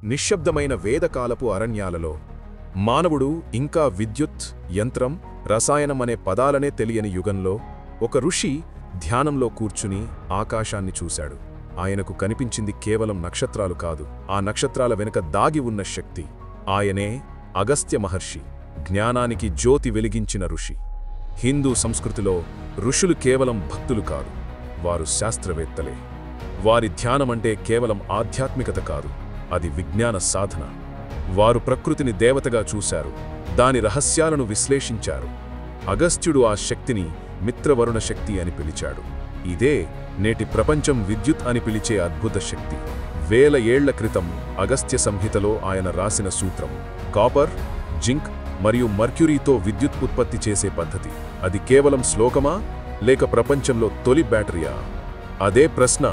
నిశ్శబ్దమైన వేదకాలపు అరణ్యాలలో మానవుడు ఇంకా విద్యుత్, యంత్రం, రసాయనం అనే పదాలనే తెలియని యుగంలో ఒక ఋషి ధ్యానంలో కూర్చుని ఆకాశాన్ని చూశాడు. ఆయనకు కనిపించింది కేవలం నక్షత్రాలు కాదు, ఆ నక్షత్రాల వెనుక దాగి ఉన్న శక్తి. ఆయనే అగస్త్య మహర్షి, జ్ఞానానికి జ్యోతి వెలిగించిన ఋషి. హిందూ సంస్కృతిలో ఋషులు కేవలం భక్తులు కాదు, వారు శాస్త్రవేత్తలే. వారి ధ్యానమంటే కేవలం ఆధ్యాత్మికత కాదు, అది విజ్ఞాన సాధన. వారు ప్రకృతిని దేవతగా చూశారు, దాని రహస్యాలను విశ్లేషించారు. అగస్త్యుడు ఆ శక్తిని మిత్రవరుణ శక్తి అని పిలిచాడు. ఇదే నేటి ప్రపంచం విద్యుత్ అని పిలిచే అద్భుత శక్తి. వేల ఏళ్ల క్రితం అగస్త్య సంహితలో ఆయన రాసిన సూత్రం కాపర్, జింక్ మరియు మర్క్యూరీతో విద్యుత్ ఉత్పత్తి చేసే పద్ధతి. అది కేవలం శ్లోకమా లేక ప్రపంచంలో తొలి బ్యాటరీయా? అదే ప్రశ్న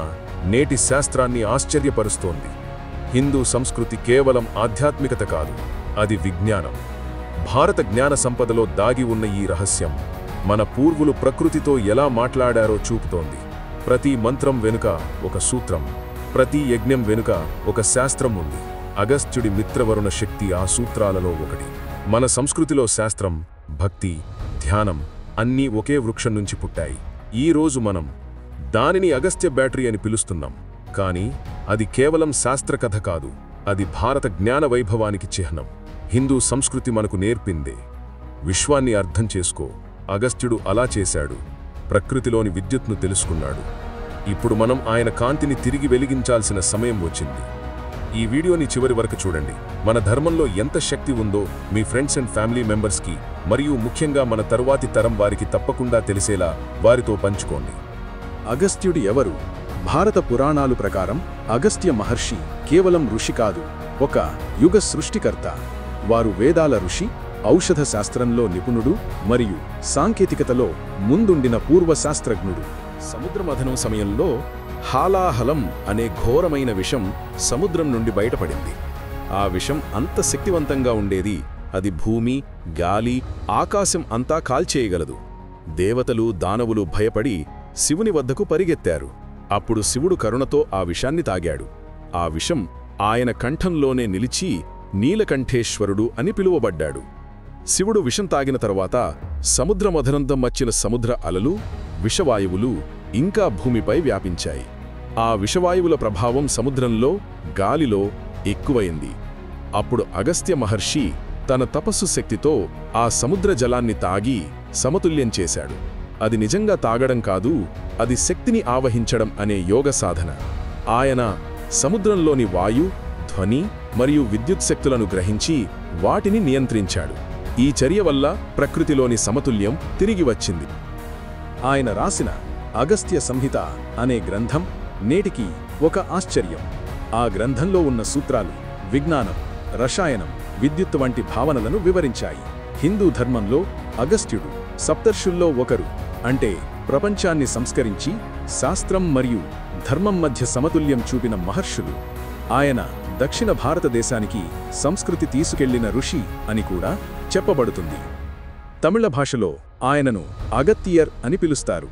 నేటి శాస్త్రాన్ని ఆశ్చర్యపరుస్తోంది. హిందూ సంస్కృతి కేవలం ఆధ్యాత్మికత కాదు, అది విజ్ఞానం. భారత జ్ఞాన సంపదలో దాగి ఉన్న ఈ రహస్యం మన పూర్వులు ప్రకృతితో ఎలా మాట్లాడారో చూపుతోంది. ప్రతి మంత్రం వెనుక ఒక సూత్రం, ప్రతి యజ్ఞం వెనుక ఒక శాస్త్రం ఉంది. అగస్త్యుడి మిత్రవరుణ శక్తి ఆ సూత్రాలలో ఒకటి. మన సంస్కృతిలో శాస్త్రం, భక్తి, ధ్యానం అన్నీ ఒకే వృక్షం నుంచి పుట్టాయి. ఈ రోజు మనం దానిని అగస్త్య బ్యాటరీ అని పిలుస్తున్నాం. కానీ అది కేవలం శాస్త్రకథ కాదు, అది భారత జ్ఞాన వైభవానికి చిహ్నం. హిందూ సంస్కృతి మనకు నేర్పిందే, విశ్వాన్ని అర్థం చేసుకో. అగస్త్యుడు అలా చేశాడు, ప్రకృతిలోని విద్యుత్ను తెలుసుకున్నాడు. ఇప్పుడు మనం ఆయన కాంతిని తిరిగి వెలిగించాల్సిన సమయం వచ్చింది. ఈ వీడియోని చివరి వరకు చూడండి. మన ధర్మంలో ఎంత శక్తి ఉందో మీ ఫ్రెండ్స్ అండ్ ఫ్యామిలీ మెంబర్స్కి, మరియు ముఖ్యంగా మన తరువాతి తరం వారికి తప్పకుండా తెలిసేలా వారితో పంచుకోండి. అగస్త్యుడు ఎవరు? భారత పురాణాలు ప్రకారం అగస్త్య మహర్షి కేవలం ఋషి కాదు, ఒక యుగ సృష్టికర్త. వారు వేదాల ఋషి, ఔషధ శాస్త్రంలో నిపుణుడు మరియు సాంకేతికతలో ముందుండిన పూర్వశాస్త్రజ్ఞుడు. సముద్రమథనం సమయంలో హాలాహలం అనే ఘోరమైన విషం సముద్రం నుండి బయటపడింది. ఆ విషం అంత శక్తివంతంగా ఉండేది, అది భూమి, గాలి, ఆకాశం అంతా కాల్చేయగలదు. దేవతలు, దానవులు భయపడి శివుని వద్దకు పరిగెత్తారు. అప్పుడు శివుడు కరుణతో ఆ విషాన్ని తాగాడు. ఆ విషం ఆయన కంఠంలోనే నిలిచి నీలకంఠేశ్వరుడు అని పిలువబడ్డాడు. శివుడు విషం తాగిన తరువాత సముద్రమథనంతం వచ్చిన సముద్ర అలలు, విషవాయువులు ఇంకా భూమిపై వ్యాపించాయి. ఆ విషవాయువుల ప్రభావం సముద్రంలో, గాలిలో ఎక్కువైంది. అప్పుడు అగస్త్య మహర్షి తన తపస్సు శక్తితో ఆ సముద్ర జలాన్ని తాగి సమతుల్యం చేశాడు. అది నిజంగా తాగడం కాదు, అది శక్తిని ఆవహించడం అనే యోగ సాధన. ఆయన సముద్రంలోని వాయు, ధ్వని మరియు విద్యుత్ శక్తులను గ్రహించి వాటిని నియంత్రించాడు. ఈ చర్య వల్ల ప్రకృతిలోని సమతుల్యం తిరిగి వచ్చింది. ఆయన రాసిన అగస్త్య సంహిత అనే గ్రంథం నేటికి ఒక ఆశ్చర్యం. ఆ గ్రంథంలో ఉన్న సూత్రాలు విజ్ఞానం, రసాయనం, విద్యుత్ వంటి భావనలను వివరించాయి. హిందూ ధర్మంలో అగస్త్యుడు సప్తర్షుల్లో ఒకరు. అంటే ప్రపంచాన్ని సంస్కరించి శాస్త్రం మరియు ధర్మం మధ్య సమతుల్యం చూపిన మహర్షులు. ఆయన దక్షిణ భారతదేశానికి సంస్కృతి తీసుకెళ్లిన ఋషి అని కూడా చెప్పబడుతుంది. తమిళ భాషలో ఆయనను అగత్తియర్ అని పిలుస్తారు.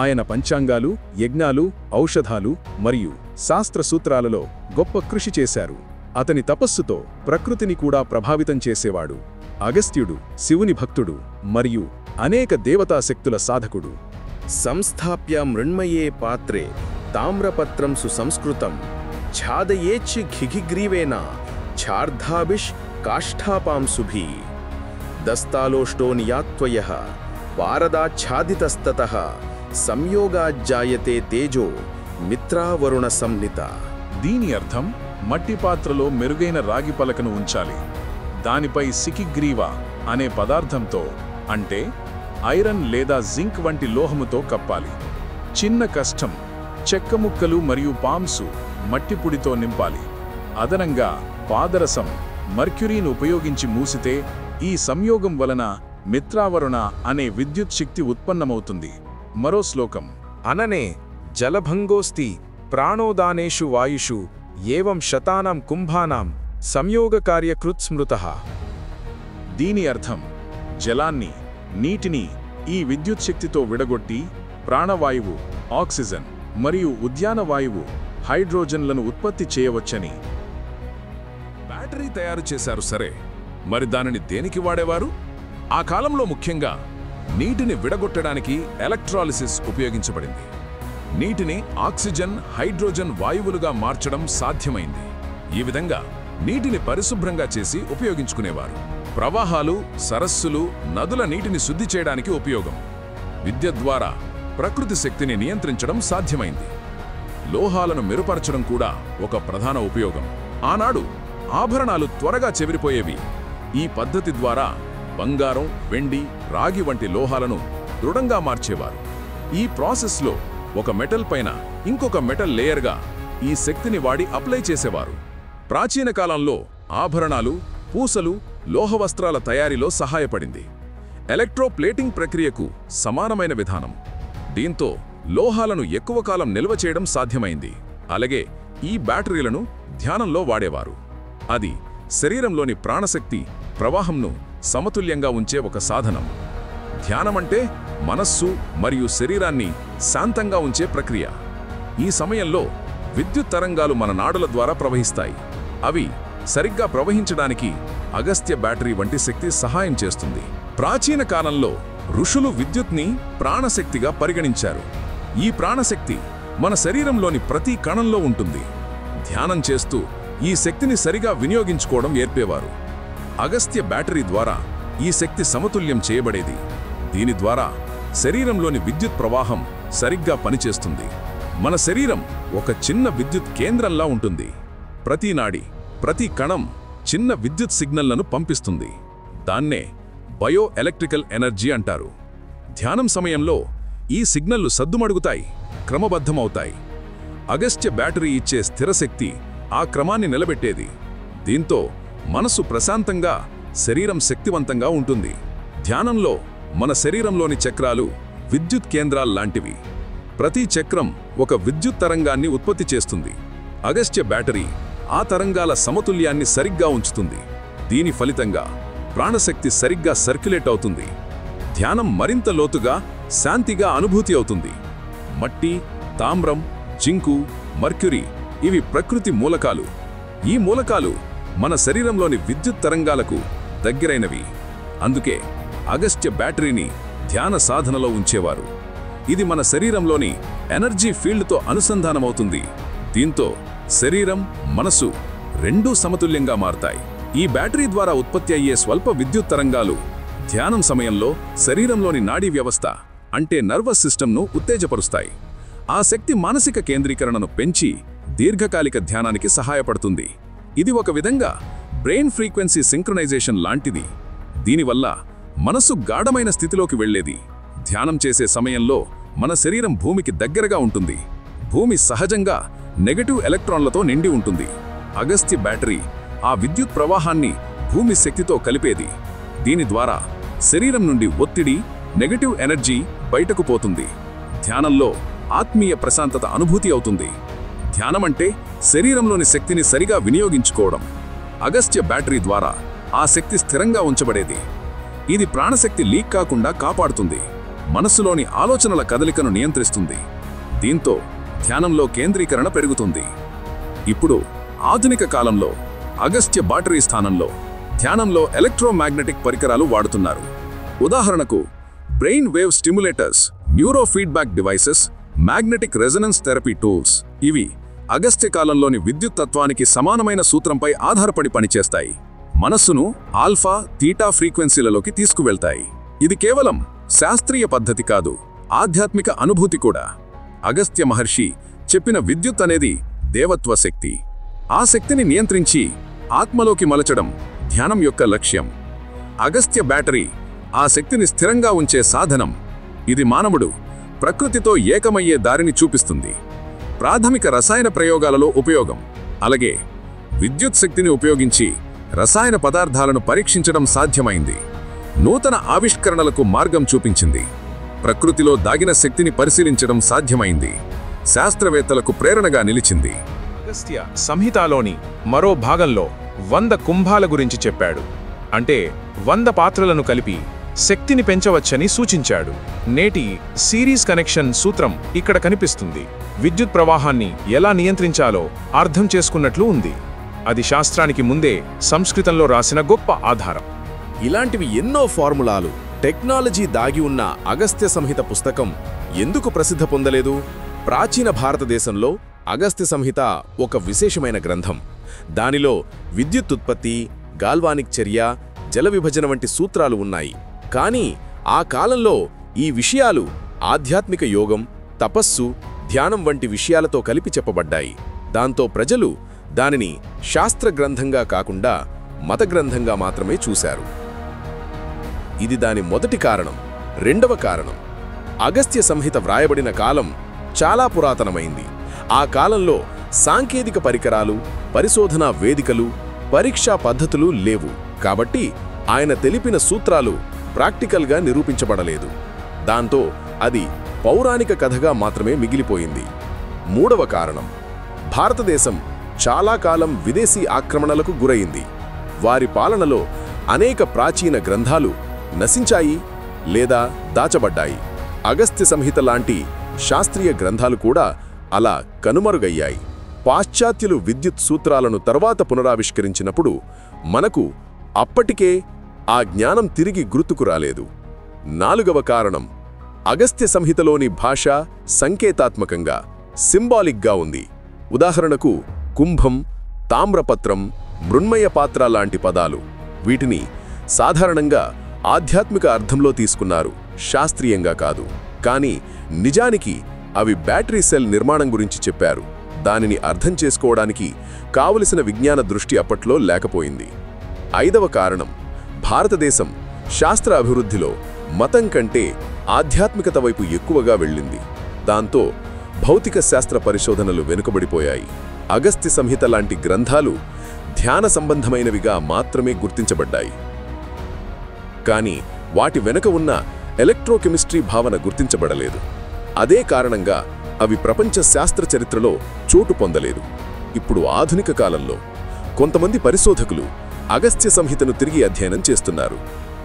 ఆయన పంచాంగాలు, యజ్ఞాలు, ఔషధాలు మరియు శాస్త్ర సూత్రాలలో గొప్ప కృషి చేశారు. అతని తపస్సుతో ప్రకృతిని కూడా ప్రభావితం చేసేవాడు. అగస్త్యుడు శివుని భక్తుడు మరియు అనేక దేవతాశక్తుల సాధకుడు. సంస్థాప్య మృణ్మయే పాత్రే తామ్రపత్రం సుసంస్కృతం ఛాదయేచ్ఛ ఘిఘిగ్రీవేన ఛార్ధాభిష్ కాష్ఠాపాంసుభి దస్తాలోష్టో నియాత్వయః పారదాచ్ఛాదితస్తతః సంయోగాజ్జాయతే తేజో మిత్రావరుణ సంహిత. దీని అర్థం మట్టి పాత్రలో మెరుగైన రాగి పలకను ఉంచాలి. దానిపై సికిగ్రీవ అనే పదార్థంతో, అంటే ఐరన్ లేదా జింక్ వంటి లోహముతో కప్పాలి. చిన్న కష్టం, చెక్క ముక్కలు మరియు పామ్సు మట్టిపుడితో నింపాలి. అదనంగా పాదరసం, మర్క్యూరీని ఉపయోగించి మూసితే ఈ సంయోగం వలన మిత్రావరుణ అనే విద్యుత్ శక్తి ఉత్పన్నమవుతుంది. మరో శ్లోకం అననే జలభంగోస్తి ప్రాణోదానేషు వాయుషు ఏవం శతానాం కుంభానాం సంయోగకార్యకృత్ స్మృతః. దీని అర్థం జలాన్ని, నీటిని ఈ విద్యుత్ శక్తితో విడగొట్టి ప్రాణవాయువు, ఆక్సిజన్ మరియు ఉద్యాన వాయువు, హైడ్రోజన్లను ఉత్పత్తి చేయవచ్చని. బ్యాటరీ తయారు చేశారు సరే, మరి దానిని దేనికి వాడేవారు? ఆ కాలంలో ముఖ్యంగా నీటిని విడగొట్టడానికి ఎలక్ట్రాలిసిస్ ఉపయోగించబడింది. నీటిని ఆక్సిజన్, హైడ్రోజన్ వాయువులుగా మార్చడం సాధ్యమైంది. ఈ విధంగా నీటిని పరిశుభ్రంగా చేసి ఉపయోగించుకునేవారు. ప్రవాహాలు, సరస్సులు, నదుల నీటిని శుద్ధి చేయడానికి ఉపయోగం. విద్యుత్ ద్వారా ప్రకృతి శక్తిని నియంత్రించడం సాధ్యమైంది. లోహాలను మెరుపరచడం కూడా ఒక ప్రధాన ఉపయోగం. ఆనాడు ఆభరణాలు త్వరగా చెవిరిపోయేవి. ఈ పద్ధతి ద్వారా బంగారం, వెండి, రాగి వంటి లోహాలను దృఢంగా మార్చేవారు. ఈ ప్రాసెస్లో ఒక మెటల్ పైన ఇంకొక మెటల్ లేయర్గా ఈ శక్తిని వాడి అప్లై చేసేవారు. ప్రాచీన కాలంలో ఆభరణాలు, పూసలు, లోహవస్త్రాల తయారీలో సహాయపడింది. ఎలక్ట్రోప్లేటింగ్ ప్రక్రియకు సమానమైన విధానం. దీంతో లోహాలను ఎక్కువ కాలం నిల్వ చేయడం సాధ్యమైంది. అలాగే ఈ బ్యాటరీలను ధ్యానంలో వాడేవారు. అది శరీరంలోని ప్రాణశక్తి ప్రవాహంను సమతుల్యంగా ఉంచే ఒక సాధనం. ధ్యానమంటే మనస్సు మరియు శరీరాన్ని శాంతంగా ఉంచే ప్రక్రియ. ఈ సమయంలో విద్యుత్ తరంగాలు మన నాడుల ద్వారా ప్రవహిస్తాయి. అవి సరిగ్గా ప్రవహించడానికి అగస్త్య బ్యాటరీ వంటి శక్తి సహాయం చేస్తుంది. ప్రాచీన కాలంలో ఋషులు విద్యుత్ని ప్రాణశక్తిగా పరిగణించారు. ఈ ప్రాణశక్తి మన శరీరంలోని ప్రతి కణంలో ఉంటుంది. ధ్యానం చేస్తూ ఈ శక్తిని సరిగా వినియోగించుకోవడం నేర్పేవారు. అగస్త్య బ్యాటరీ ద్వారా ఈ శక్తి సమతుల్యం చేయబడేది. దీని ద్వారా శరీరంలోని విద్యుత్ ప్రవాహం సరిగ్గా పనిచేస్తుంది. మన శరీరం ఒక చిన్న విద్యుత్ కేంద్రంలా ఉంటుంది. ప్రతి నాడి, ప్రతి కణం చిన్న విద్యుత్ సిగ్నల్లను పంపిస్తుంది. దాన్నే బయో ఎలక్ట్రికల్ ఎనర్జీ అంటారు. ధ్యానం సమయంలో ఈ సిగ్నల్లు సద్దుమడుగుతాయి, క్రమబద్ధమవుతాయి. అగస్త్య బ్యాటరీ ఇచ్చే స్థిరశక్తి ఆ క్రమాన్ని నిలబెట్టేది. దీంతో మనసు ప్రశాంతంగా, శరీరం శక్తివంతంగా ఉంటుంది. ధ్యానంలో మన శరీరంలోని చక్రాలు విద్యుత్ కేంద్రాల్లాంటివి. ప్రతి చక్రం ఒక విద్యుత్ తరంగాన్ని ఉత్పత్తి చేస్తుంది. అగస్త్య బ్యాటరీ ఆ తరంగాల సమతుల్యాన్ని సరిగ్గా ఉంచుతుంది. దీని ఫలితంగా ప్రాణశక్తి సరిగ్గా సర్క్యులేట్ అవుతుంది. ధ్యానం మరింత లోతుగా, శాంతిగా అనుభూతి అవుతుంది. మట్టి, తామ్రం, జింకు, మర్క్యూరీ ఇవి ప్రకృతి మూలకాలు. ఈ మూలకాలు మన శరీరంలోని విద్యుత్ తరంగాలకు దగ్గరైనవి. అందుకే అగస్త్య బ్యాటరీని ధ్యాన సాధనలో ఉంచేవారు. ఇది మన శరీరంలోని ఎనర్జీ ఫీల్డ్తో అనుసంధానమవుతుంది. దీంతో శరీరం, మనసు రెండూ సమతుల్యంగా మారతాయి. ఈ బ్యాటరీ ద్వారా ఉత్పత్తి అయ్యే స్వల్ప విద్యుత్ తరంగాలు ధ్యానం సమయంలో శరీరంలోని నాడీ వ్యవస్థ అంటే నర్వస్ సిస్టమ్ను ఉత్తేజపరుస్తాయి. ఆ శక్తి మానసిక కేంద్రీకరణను పెంచి దీర్ఘకాలిక ధ్యానానికి సహాయపడుతుంది. ఇది ఒక విధంగా బ్రెయిన్ ఫ్రీక్వెన్సీ సింక్రనైజేషన్ లాంటిది. దీనివల్ల మనసు గాఢమైన స్థితిలోకి వెళ్లేది. ధ్యానం చేసే సమయంలో మన శరీరం భూమికి దగ్గరగా ఉంటుంది. భూమి సహజంగా నెగటివ్ ఎలక్ట్రాన్లతో నిండి ఉంటుంది. అగస్త్య బ్యాటరీ ఆ విద్యుత్ ప్రవాహాన్ని భూమి శక్తితో కలిపేది. దీని ద్వారా శరీరం నుండి ఒత్తిడి, నెగటివ్ ఎనర్జీ బయటకు పోతుంది. ధ్యానంలో ఆత్మీయ ప్రశాంతత అనుభూతి అవుతుంది. ధ్యానమంటే శరీరంలోని శక్తిని సరిగా వినియోగించుకోవడం. అగస్త్య బ్యాటరీ ద్వారా ఆ శక్తి స్థిరంగా ఉంచబడేది. ఇది ప్రాణశక్తి లీక్ కాకుండా కాపాడుతుంది. మనస్సులోని ఆలోచనల కదలికను నియంత్రిస్తుంది. దీంతో ధ్యానంలో కేంద్రీకరణ పెరుగుతుంది. ఇప్పుడు ఆధునిక కాలంలో అగస్త్య బ్యాటరీ స్థానంలో ధ్యానంలో ఎలక్ట్రోమాగ్నెటిక్ పరికరాలు వాడుతున్నారు. ఉదాహరణకు brain wave stimulators, neuro feedback devices, magnetic resonance therapy tools. ఇవి అగస్త్య కాలంలోని విద్యుత్ తత్వానికి సమానమైన సూత్రంపై ఆధారపడి పనిచేస్తాయి. మనస్సును ఆల్ఫా, తీటా ఫ్రీక్వెన్సీలలోకి తీసుకువెళ్తాయి. ఇది కేవలం శాస్త్రీయ పద్ధతి కాదు, ఆధ్యాత్మిక అనుభూతి కూడా. అగస్త్య మహర్షి చెప్పిన విద్యుత్ అనేది దేవత్వ శక్తి. ఆ శక్తిని నియంత్రించి ఆత్మలోకి మలచడం ధ్యానం యొక్క లక్ష్యం. అగస్త్య బ్యాటరీ ఆ శక్తిని స్థిరంగా ఉంచే సాధనం. ఇది మానవుడు ప్రకృతితో ఏకమయ్యే దారిని చూపిస్తుంది. ప్రాథమిక రసాయన ప్రయోగాలలో ఉపయోగం, అలాగే విద్యుత్ శక్తిని ఉపయోగించి రసాయన పదార్థాలను పరీక్షించడం సాధ్యమైంది. నూతన ఆవిష్కరణలకు మార్గం చూపించింది. ప్రకృతిలో దాగిన శక్తిని పరిశీలించడం సాధ్యమైంది. శాస్త్రవేత్తలకు ప్రేరణగా నిలిచింది. అగస్త్య సంహితాలోని మరో భాగంలో 100 కుంభాల గురించి చెప్పాడు. అంటే 100 పాత్రలను కలిపి శక్తిని పెంచవచ్చని సూచించాడు. నేటి సిరీస్ కనెక్షన్ సూత్రం ఇక్కడ కనిపిస్తుంది. విద్యుత్ ప్రవాహాన్ని ఎలా నియంత్రించాలో అర్థం చేసుకున్నట్లు ఉంది. అది శాస్త్రానికి ముందే సంస్కృతంలో రాసిన గొప్ప ఆధారం. ఇలాంటివి ఎన్నో ఫార్ములాలు, టెక్నాలజీ దాగి ఉన్న అగస్త్య సంహిత పుస్తకం ఎందుకు ప్రసిద్ధ పొందలేదు? ప్రాచీన భారతదేశంలో అగస్త్య సంహిత ఒక విశేషమైన గ్రంథం. దానిలో విద్యుత్తుత్పత్తి, గాల్వానిక్ చర్య, జల విభజన వంటి సూత్రాలు ఉన్నాయి. కానీ ఆ కాలంలో ఈ విషయాలు ఆధ్యాత్మిక యోగం, తపస్సు, ధ్యానం వంటి విషయాలతో కలిపి చెప్పబడ్డాయి. దాంతో ప్రజలు దానిని శాస్త్ర గ్రంథంగా కాకుండా మత గ్రంథంగా మాత్రమే చూశారు. ఇది దాని మొదటి కారణం. రెండవ కారణం, అగస్త్య సంహిత వ్రాయబడిన కాలం చాలా పురాతనమైంది. ఆ కాలంలో సాంకేతిక పరికరాలు, పరిశోధనా వేదికలు, పరీక్షా పద్ధతులు లేవు. కాబట్టి ఆయన తెలిపిన సూత్రాలు ప్రాక్టికల్గా నిరూపించబడలేదు. దాంతో అది పౌరాణిక కథగా మాత్రమే మిగిలిపోయింది. మూడవ కారణం, భారతదేశం చాలా కాలం విదేశీ ఆక్రమణలకు గురైంది. వారి పాలనలో అనేక ప్రాచీన గ్రంథాలు నశించాయి లేదా దాచబడ్డాయి. అగస్త్య సంహిత లాంటి శాస్త్రీయ గ్రంథాలు కూడా అలా కనుమరుగయ్యాయి. పాశ్చాత్యులు విద్యుత్ సూత్రాలను తర్వాత పునరావిష్కరించినప్పుడు మనకు అప్పటికే ఆ జ్ఞానం తిరిగి గుర్తుకు రాలేదు. నాలుగవ కారణం, అగస్త్య సంహితలోని భాష సంకేతాత్మకంగా, సింబాలిక్గా ఉంది. ఉదాహరణకు కుంభం, తామ్రపత్రం, మృణ్మయ పాత్ర లాంటి పదాలు. వీటిని సాధారణంగా ఆధ్యాత్మిక అర్థంలో తీసుకున్నారు, శాస్త్రీయంగా కాదు. కానీ నిజానికి అవి బ్యాటరీ సెల్ నిర్మాణం గురించి చెప్పారు. దానిని అర్థం చేసుకోవడానికి కావలసిన విజ్ఞాన దృష్టి అప్పట్లో లేకపోయింది. ఐదవ కారణం, భారతదేశం శాస్త్ర అభివృద్ధిలో మతం కంటే ఆధ్యాత్మికత వైపు ఎక్కువగా వెళ్ళింది. దాంతో భౌతిక శాస్త్ర పరిశోధనలు వెనుకబడిపోయాయి. అగస్త్య సంహిత లాంటి గ్రంథాలు ధ్యాన సంబంధమైనవిగా మాత్రమే గుర్తించబడ్డాయి. కానీ వాటి వెనుక ఉన్న ఎలక్ట్రోకెమిస్ట్రీ భావన గుర్తించబడలేదు. అదే కారణంగా అవి ప్రపంచ శాస్త్ర చరిత్రలో చోటు పొందలేదు. ఇప్పుడు ఆధునిక కాలంలో కొంతమంది పరిశోధకులు అగస్త్య సంహితను తిరిగి అధ్యయనం చేస్తున్నారు.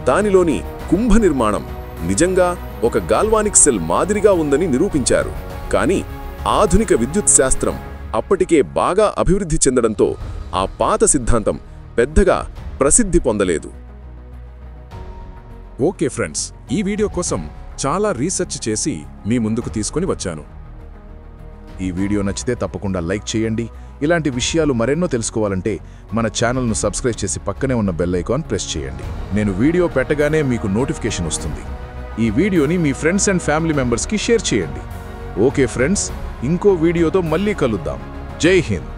దానిలోని కుంభ నిర్మాణం నిజంగా ఒక గాల్వానిక్ సెల్ మాదిరిగా ఉందని నిరూపించారు. కానీ ఆధునిక విద్యుత్ శాస్త్రం అప్పటికే బాగా అభివృద్ధి చెందడంతో ఆ పాత సిద్ధాంతం పెద్దగా ప్రసిద్ధి పొందలేదు. ఓకే ఫ్రెండ్స్, ఈ వీడియో కోసం చాలా రీసెర్చ్ చేసి మీ ముందుకు తీసుకొని వచ్చాను. ఈ వీడియో నచ్చితే తప్పకుండా లైక్ చేయండి. ఇలాంటి విషయాలు మరెన్నో తెలుసుకోవాలంటే మన ఛానల్ను సబ్స్క్రైబ్ చేసి పక్కనే ఉన్న బెల్ ఐకాన్ ప్రెస్ చేయండి. నేను వీడియో పెట్టగానే మీకు నోటిఫికేషన్ వస్తుంది. ఈ వీడియోని మీ ఫ్రెండ్స్ అండ్ ఫ్యామిలీ మెంబర్స్కి షేర్ చేయండి. ఓకే ఫ్రెండ్స్, ఇంకో వీడియోతో మళ్ళీ కలుద్దాం. జై హింద్.